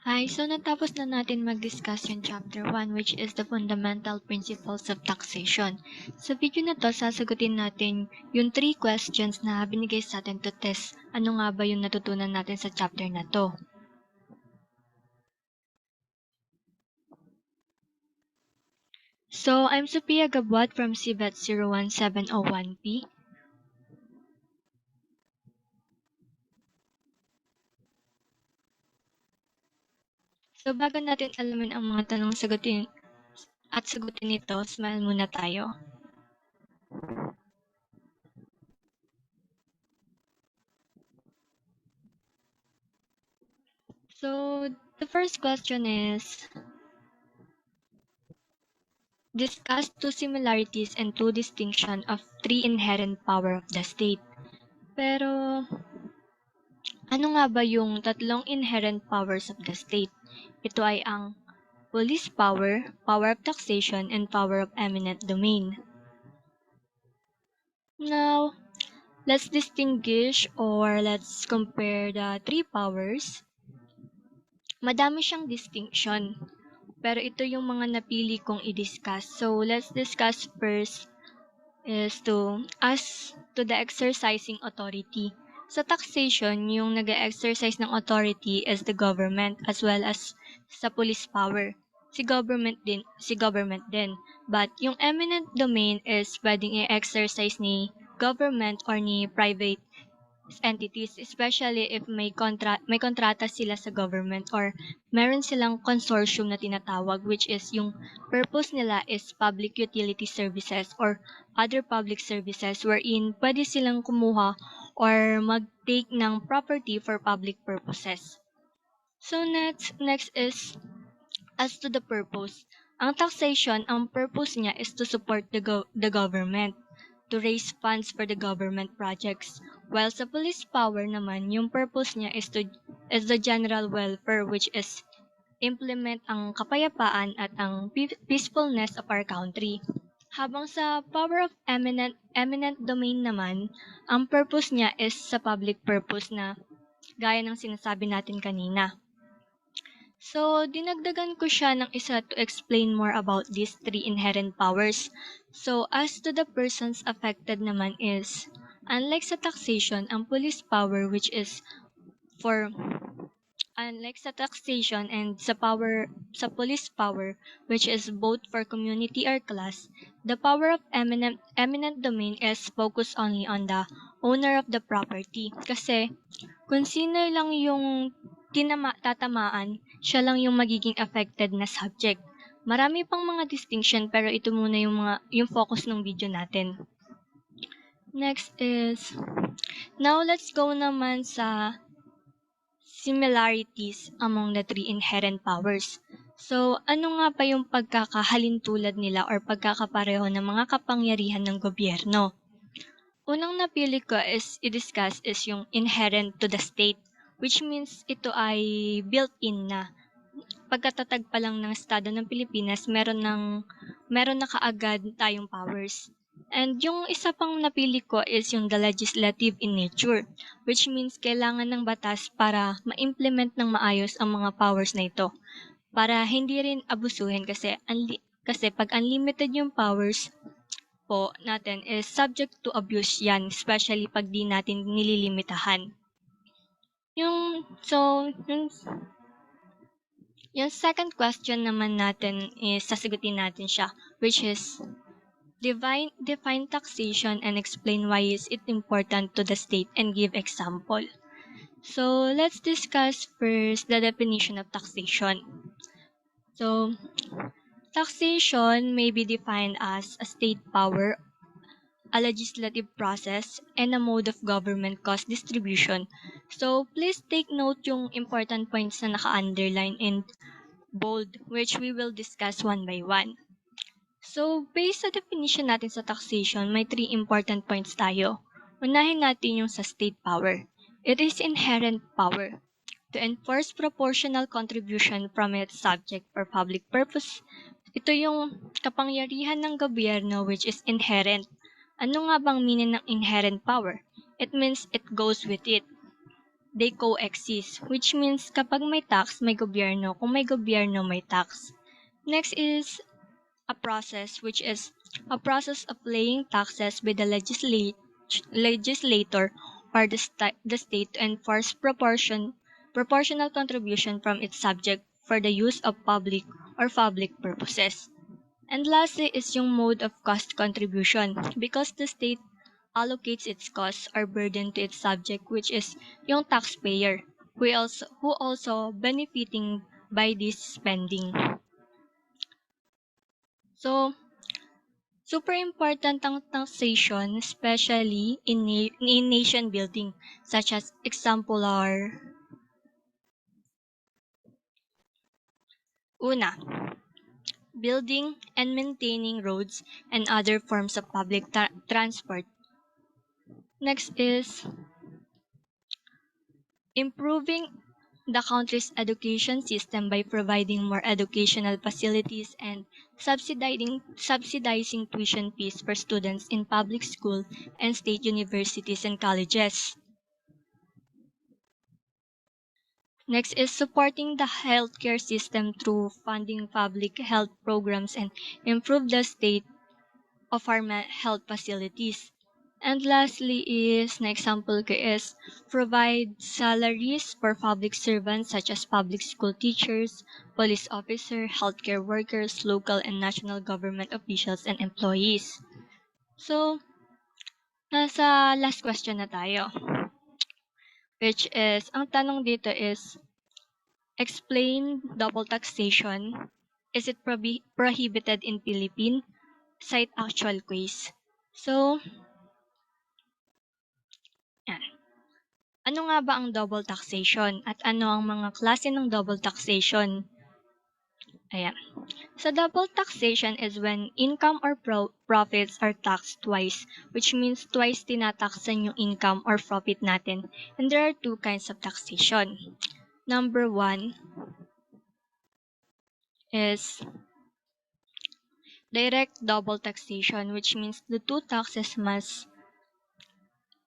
Hi, so natapos na natin mag-discuss yung chapter 1 which is the fundamental principles of taxation. Sa video na to, sasagutin natin yung 3 questions na binigay sa atin to test ano nga ba yung natutunan natin sa chapter na to. So, I'm Sophia Gabot from CBET 01701P. So, bago natin alamin ang mga tanong sagutin nito, smile muna tayo. So, the first question is, discuss two similarities and two distinction of three inherent power of the state. Pero, ano nga ba yung tatlong inherent powers of the state? Ito ay ang police power, power of taxation, and power of eminent domain. Now, let's distinguish or let's compare the three powers. Madami siyang distinction, pero ito yung mga napili kong i-discuss. So, let's discuss first is as to the exercising authority. Sa taxation, yung nag-exercise ng authority is the government as well as sa police power. Si government din. But yung eminent domain is pwedeng i-exercise ni government or ni private entities, especially if may kontrata sila sa government or meron silang consortium na tinatawag, which is yung purpose nila is public utility services or other public services wherein pwede silang kumuha or mag-take ng property for public purposes. So next is as to the purpose. Ang taxation, ang purpose niya is to support the government, to raise funds for the government projects. While sa police power naman, yung purpose niya is the general welfare, which is implement ang kapayapaan at ang peacefulness of our country. Habang sa power of eminent domain naman, ang purpose niya is sa public purpose na gaya ng sinasabi natin kanina. So, dinagdagan ko siya ng isa to explain more about these three inherent powers. So, as to the persons affected naman is, unlike sa taxation, ang police power which is unlike sa taxation and sa police power which is both for community or class, the power of eminent domain is focused only on the owner of the property. Kasi kung sino lang yung tatamaan, siya lang yung magiging affected na subject. Marami pang mga distinction pero ito muna yung focus ng video natin. Next is, now let's go naman sa similarities among the three inherent powers. So, ano nga pa yung pagkakahalintulad nila or pagkakapareho ng mga kapangyarihan ng gobyerno? Unang napili ko is i-discuss is yung inherent to the state, which means ito ay built-in na. Pagkatatag pa lang ng Estado ng Pilipinas, meron na kaagad tayong powers. And yung isa pang napili ko is yung the legislative in nature, which means kailangan ng batas para ma-implement ng maayos ang mga powers na ito. Para hindi rin abusuhin kasi pag unlimited yung powers po natin is subject to abuse yan, especially pag di natin nililimitahan. Yung second question naman natin is sasagutin natin siya, which is define taxation and explain why is it important to the state and give example. So, let's discuss first the definition of taxation. So, taxation may be defined as a state power, a legislative process, and a mode of government cost distribution. So, please take note yung important points na naka-underline in bold, which we will discuss one by one. So, based sa definition natin sa taxation, may three important points tayo. Unahin natin yung sa state power. It is inherent power to enforce proportional contribution from its subject for public purpose. Ito yung kapangyarihan ng gobyerno which is inherent. Ano nga bang meaning ng inherent power? It means it goes with it. they coexist, which means kapag may tax, may gobyerno. Kung may gobyerno, may tax. Next is a process, which is a process of laying taxes by the legislator or the state to enforce proportional contribution from its subject for the use of public or public purposes. And lastly is yung mode of cost contribution, because the state allocates its costs or burden to its subject, which is yung taxpayer, who also benefiting by this spending. So, super important ang taxation, especially in nation building, such as example are, una, building and maintaining roads and other forms of public transport. Next is improving the country's education system by providing more educational facilities and subsidizing tuition fees for students in public school and state universities and colleges. Next is supporting the healthcare system through funding public health programs and improve the state of our health facilities. And lastly is, an example ko is, provide salaries for public servants such as public school teachers, police officer, healthcare workers, local and national government officials, and employees. So, nasa last question na tayo, which is, ang tanong dito is, explain double taxation. Is it prohibited in Philippines? Cite actual case. So, yan. Ano nga ba ang double taxation at ano ang mga klase ng double taxation? Ayan. So, double taxation is when income or profits are taxed twice, which means twice tinataksan yung income or profit natin. And there are two kinds of taxation. Number one is direct double taxation, which means the two taxes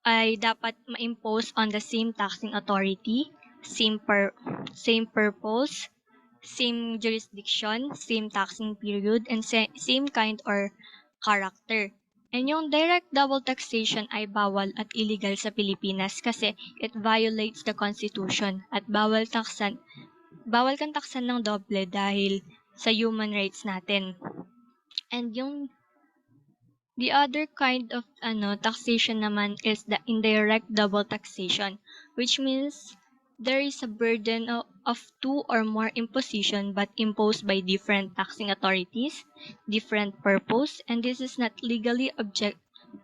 ay dapat ma-impose on the same taxing authority, same purpose, same jurisdiction, same taxing period, and same kind or character. And yung direct double taxation ay bawal at illegal sa Pilipinas kasi it violates the Constitution at bawal kang taksan ng doble dahil sa human rights natin. And yung the other kind of taxation naman is the indirect double taxation, which means there is a burden of two or more imposition but imposed by different taxing authorities, different purpose, and this is not legally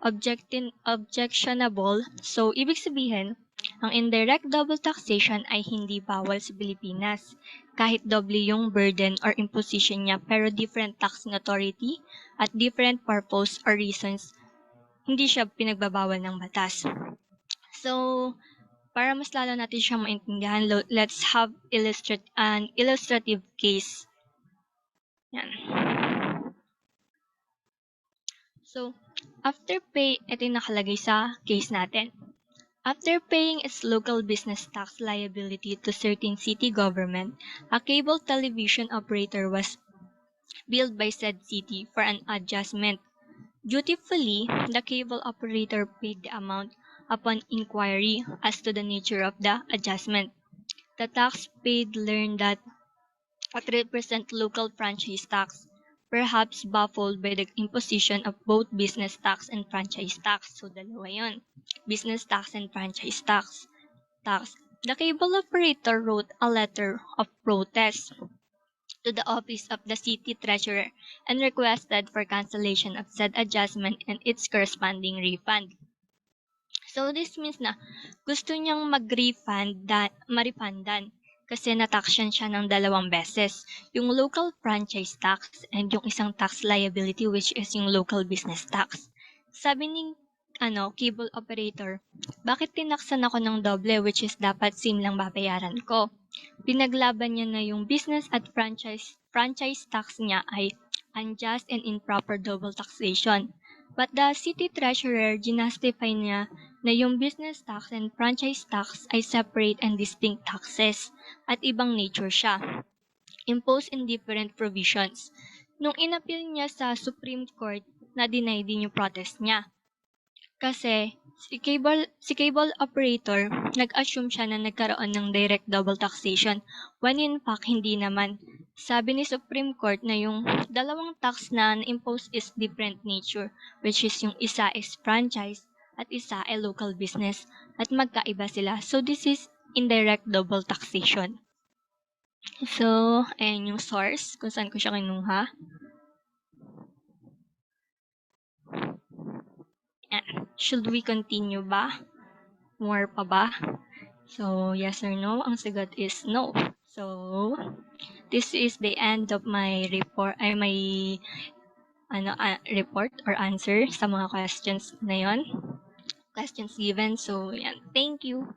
objectionable. So, ibig sabihin, ang indirect double taxation ay hindi bawal sa Pilipinas. Kahit doble yung burden or imposition niya pero different taxing authority at different purpose or reasons, hindi siya pinagbabawal ng batas. So, para mas lalo natin siyang maintindihan, let's have an illustrative case. Yan. So, ito yung nakalagay sa case natin. After paying its local business tax liability to certain city government, a cable television operator was billed by said city for an adjustment. Dutifully, the cable operator paid the amount upon inquiry as to the nature of the adjustment. The tax paid learned that it represents local franchise tax, perhaps baffled by the imposition of both business tax and franchise tax. So, dalawa yun. Business tax and franchise tax. The cable operator wrote a letter of protest to the office of the city treasurer and requested for cancellation of said adjustment and its corresponding refund. So, this means na gusto niyang ma-refundan kasi nataksyan siya ng 2 beses. Yung local franchise tax and yung isang tax liability, which is yung local business tax. Sabi ng cable operator, bakit tinaksan ako ng doble, which is dapat same lang babayaran ko? Pinaglaban niya na yung business at franchise tax niya ay unjust and improper double taxation. But the city treasurer ginustify niya na yung business tax and franchise tax ay separate and distinct taxes at ibang nature siya, imposed in different provisions. Nung inappeal niya sa Supreme Court, na-deny din yung protest niya. Kasi si cable operator, nag-assume siya na nagkaroon ng direct double taxation when in fact hindi naman. Sabi ni Supreme Court na yung dalawang tax na na-impose is different nature, which is yung isa is franchise at isa ay local business at magkaiba sila. So this is indirect double taxation. So, ayan yung source kung saan ko siya kinuha. Ayan. Should we continue ba? More pa ba? So, yes or no? Ang sagot is no. So, this is the end of my report, report or answer sa mga questions na yon. Questions given. So, yan. Thank you.